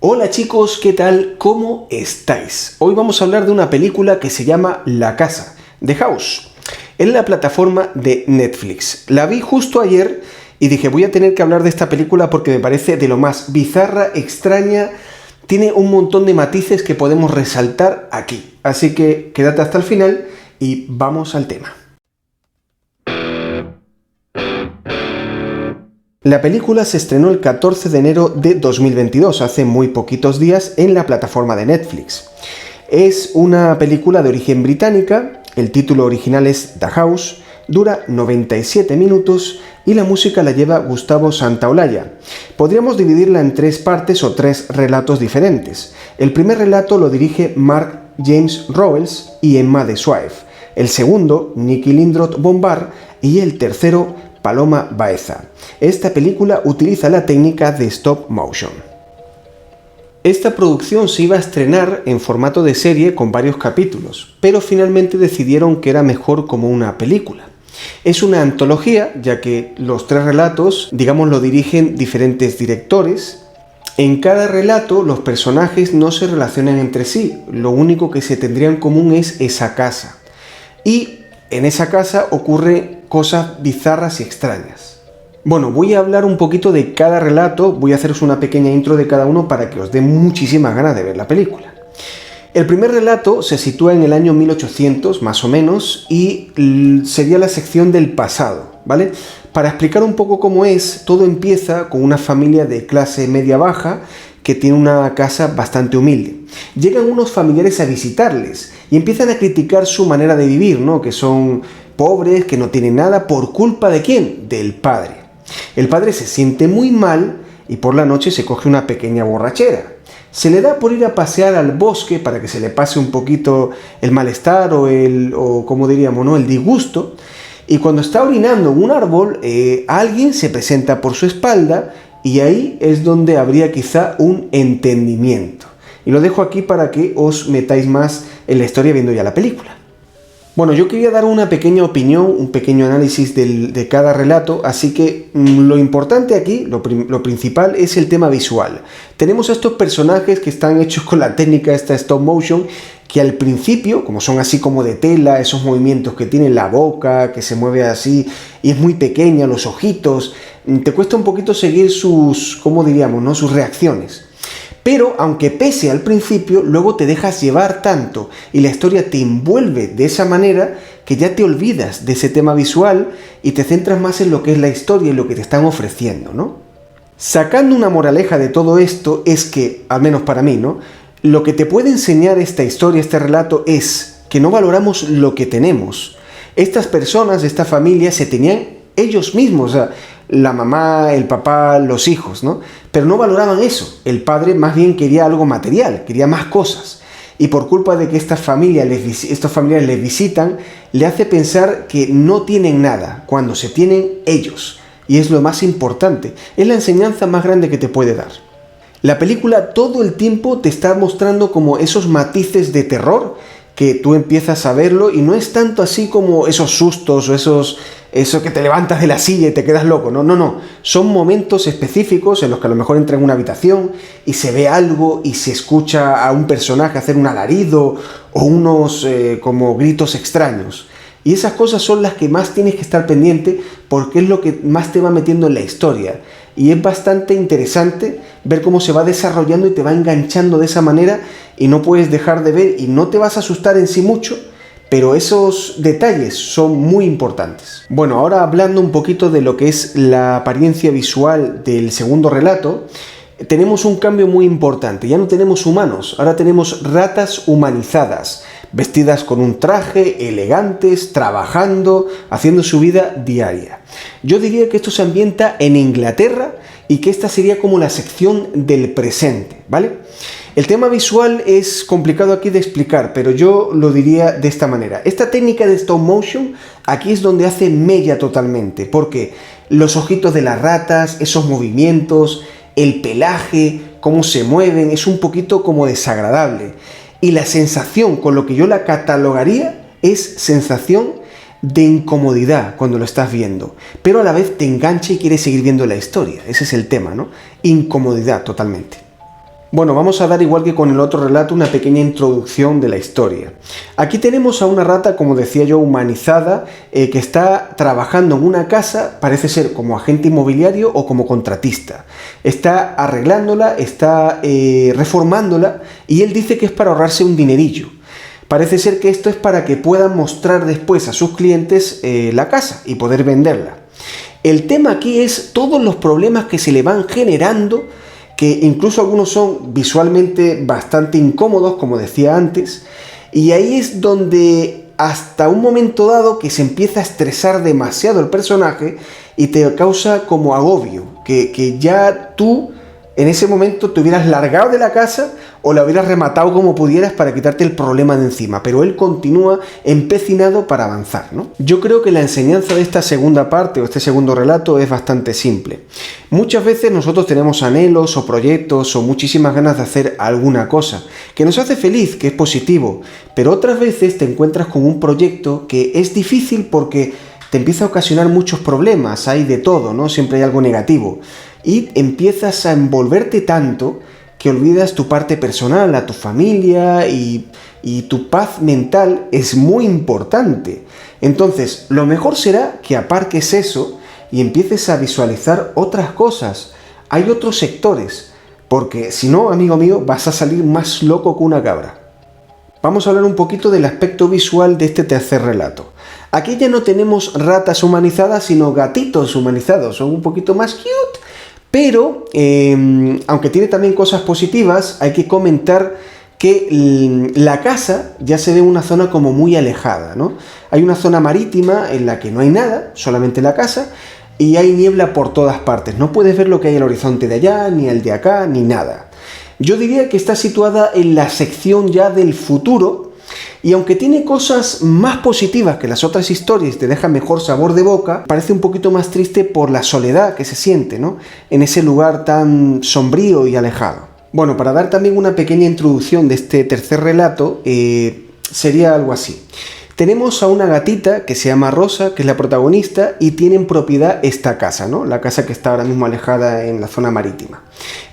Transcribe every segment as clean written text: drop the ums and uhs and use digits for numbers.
Hola chicos, ¿qué tal? ¿Cómo estáis? Hoy vamos a hablar de una película que se llama La Casa, The House, en la plataforma de Netflix. La vi justo ayer y dije, voy a tener que hablar de esta película porque me parece de lo más bizarra, extraña, tiene un montón de matices que podemos resaltar aquí. Así que quédate hasta el final y vamos al tema. La película se estrenó el 14 de enero de 2022, hace muy poquitos días, en la plataforma de Netflix. Es una película de origen británica, el título original es The House, dura 97 minutos y la música la lleva Gustavo Santaolalla. Podríamos dividirla en tres partes o tres relatos diferentes. El primer relato lo dirige Mark James Rowles y Emma de Swift. El segundo, Nicky Lindroth-Bombard, y el tercero, Paloma Baeza. Esta película utiliza la técnica de stop motion. Esta producción se iba a estrenar en formato de serie con varios capítulos, pero finalmente decidieron que era mejor como una película. Es una antología, ya que los tres relatos, digamos, lo dirigen diferentes directores. En cada relato los personajes no se relacionan entre sí, lo único que se tendría en común es esa casa. Y en esa casa ocurren cosas bizarras y extrañas. Bueno, voy a hablar un poquito de cada relato, voy a haceros una pequeña intro de cada uno para que os dé muchísimas ganas de ver la película. El primer relato se sitúa en el año 1800, más o menos, y sería la sección del pasado, ¿vale? Para explicar un poco cómo es, todo empieza con una familia de clase media-baja que tiene una casa bastante humilde. Llegan unos familiares a visitarles y empiezan a criticar su manera de vivir, ¿no? Que son pobres, que no tienen nada, ¿por culpa de quién? Del padre. El padre se siente muy mal y por la noche se coge una pequeña borrachera. Se le da por ir a pasear al bosque para que se le pase un poquito el malestar o como diríamos, ¿no? El disgusto. Y cuando está orinando en un árbol, alguien se presenta por su espalda y ahí es donde habría quizá un entendimiento. Y lo dejo aquí para que os metáis más en la historia viendo ya la película. Bueno, yo quería dar una pequeña opinión, un pequeño análisis de cada relato, así que lo importante aquí, lo principal, es el tema visual. Tenemos a estos personajes que están hechos con la técnica esta stop motion, que al principio, como son así como de tela, esos movimientos que tiene la boca, que se mueve así, y es muy pequeña, los ojitos, te cuesta un poquito seguir sus, ¿cómo diríamos, no? Sus reacciones. Pero, aunque pese al principio, luego te dejas llevar tanto y la historia te envuelve de esa manera que ya te olvidas de ese tema visual y te centras más en lo que es la historia y lo que te están ofreciendo, ¿no? Sacando una moraleja de todo esto es que, al menos para mí, ¿no? Lo que te puede enseñar esta historia, este relato, es que no valoramos lo que tenemos. Estas personas, esta familia, se tenían ellos mismos, o sea, la mamá, el papá, los hijos, ¿no? Pero no valoraban eso. El padre más bien quería algo material, quería más cosas. Y por culpa de que estos familiares les visitan, le hace pensar que no tienen nada, cuando se tienen ellos. Y es lo más importante, es la enseñanza más grande que te puede dar. La película todo el tiempo te está mostrando como esos matices de terror que tú empiezas a verlo y no es tanto así como esos sustos o eso que te levantas de la silla y te quedas loco, no, son momentos específicos en los que a lo mejor entra en una habitación y se ve algo y se escucha a un personaje hacer un alarido o unos como gritos extraños. Y esas cosas son las que más tienes que estar pendiente porque es lo que más te va metiendo en la historia. Y es bastante interesante ver cómo se va desarrollando y te va enganchando de esa manera y no puedes dejar de ver y no te vas a asustar en sí mucho, pero esos detalles son muy importantes. Bueno, ahora hablando un poquito de lo que es la apariencia visual del segundo relato, tenemos un cambio muy importante. Ya no tenemos humanos, ahora tenemos ratas humanizadas, vestidas con un traje, elegantes, trabajando, haciendo su vida diaria. Yo diría que esto se ambienta en Inglaterra y que esta sería como la sección del presente, ¿vale? El tema visual es complicado aquí de explicar, pero yo lo diría de esta manera. Esta técnica de stop motion aquí es donde hace mella totalmente, porque los ojitos de las ratas, esos movimientos, el pelaje, cómo se mueven, es un poquito como desagradable. Y la sensación con lo que yo la catalogaría es sensación de incomodidad cuando lo estás viendo, pero a la vez te engancha y quieres seguir viendo la historia. Ese es el tema, ¿no? Incomodidad totalmente. Bueno, vamos a dar, igual que con el otro relato, una pequeña introducción de la historia. Aquí tenemos a una rata, como decía yo, humanizada, que está trabajando en una casa, parece ser como agente inmobiliario o como contratista. Está arreglándola, está reformándola, y él dice que es para ahorrarse un dinerillo. Parece ser que esto es para que puedan mostrar después a sus clientes la casa y poder venderla. El tema aquí es todos los problemas que se le van generando, que incluso algunos son visualmente bastante incómodos, como decía antes, y ahí es donde hasta un momento dado que se empieza a estresar demasiado el personaje y te causa como agobio, que ya tú en ese momento te hubieras largado de la casa o la hubieras rematado como pudieras para quitarte el problema de encima, pero él continúa empecinado para avanzar, ¿no? Yo creo que la enseñanza de esta segunda parte o este segundo relato es bastante simple. Muchas veces nosotros tenemos anhelos o proyectos o muchísimas ganas de hacer alguna cosa que nos hace feliz, que es positivo, pero otras veces te encuentras con un proyecto que es difícil porque te empieza a ocasionar muchos problemas, hay de todo, ¿no? Siempre hay algo negativo. Y empiezas a envolverte tanto que olvidas tu parte personal, a tu familia y tu paz mental es muy importante. Entonces, lo mejor será que aparques eso y empieces a visualizar otras cosas. Hay otros sectores, porque si no, amigo mío, vas a salir más loco que una cabra. Vamos a hablar un poquito del aspecto visual de este tercer relato. Aquí ya no tenemos ratas humanizadas, sino gatitos humanizados. Son un poquito más cute. Pero, aunque tiene también cosas positivas, hay que comentar que la casa ya se ve en una zona como muy alejada, ¿no? Hay una zona marítima en la que no hay nada, solamente la casa, y hay niebla por todas partes. No puedes ver lo que hay al horizonte de allá, ni el de acá, ni nada. Yo diría que está situada en la sección ya del futuro, y aunque tiene cosas más positivas que las otras historias, te deja mejor sabor de boca, parece un poquito más triste por la soledad que se siente, ¿no? En ese lugar tan sombrío y alejado. Bueno, para dar también una pequeña introducción de este tercer relato, sería algo así. Tenemos a una gatita que se llama Rosa, que es la protagonista, y tiene en propiedad esta casa, ¿no? La casa que está ahora mismo alejada en la zona marítima.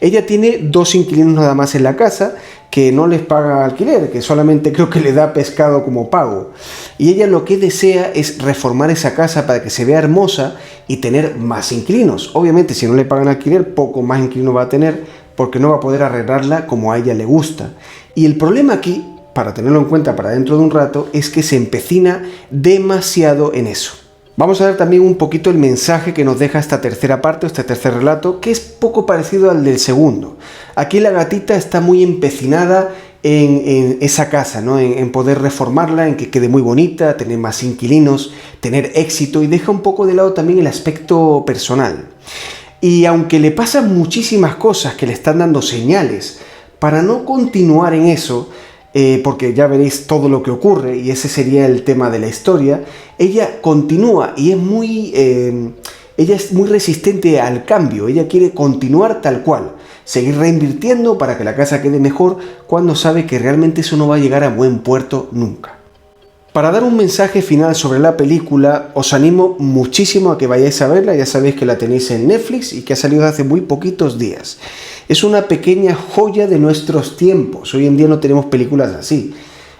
Ella tiene 2 inquilinos nada más en la casa, que no les paga alquiler, que solamente creo que le da pescado como pago. Y ella lo que desea es reformar esa casa para que se vea hermosa y tener más inquilinos. Obviamente, si no le pagan alquiler, poco más inquilinos va a tener, porque no va a poder arreglarla como a ella le gusta. Y el problema aquí, para tenerlo en cuenta para dentro de un rato, es que se empecina demasiado en eso. Vamos a ver también un poquito el mensaje que nos deja esta tercera parte, este tercer relato, que es poco parecido al del segundo. Aquí la gatita está muy empecinada en esa casa, ¿no? En poder reformarla, en que quede muy bonita, tener más inquilinos, tener éxito, y deja un poco de lado también el aspecto personal. Y aunque le pasan muchísimas cosas que le están dando señales para no continuar en eso, porque ya veréis todo lo que ocurre y ese sería el tema de la historia, ella continúa y ella es muy resistente al cambio. Ella quiere continuar tal cual, seguir reinvirtiendo para que la casa quede mejor, cuando sabe que realmente eso no va a llegar a buen puerto nunca. Para dar un mensaje final sobre la película, os animo muchísimo a que vayáis a verla. Ya sabéis que la tenéis en Netflix y que ha salido hace muy poquitos días. Es una pequeña joya de nuestros tiempos. Hoy en día no tenemos películas así.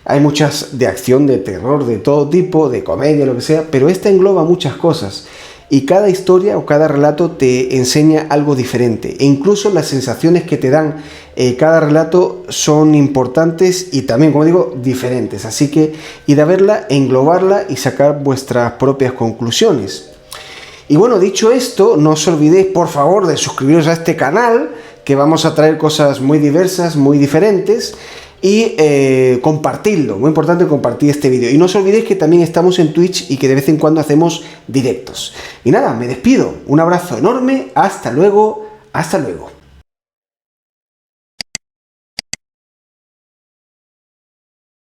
Hay muchas de acción, de terror, de todo tipo, de comedia, lo que sea, pero esta engloba muchas cosas. Y cada historia o cada relato te enseña algo diferente. E incluso las sensaciones que te dan cada relato son importantes y también, como digo, diferentes. Así que id a verla, englobarla y sacar vuestras propias conclusiones. Y bueno, dicho esto, no os olvidéis, por favor, de suscribiros a este canal, que vamos a traer cosas muy diversas, muy diferentes. Y compartidlo, muy importante compartir este vídeo. Y no os olvidéis que también estamos en Twitch y que de vez en cuando hacemos directos. Y nada, me despido. Un abrazo enorme. Hasta luego. Hasta luego.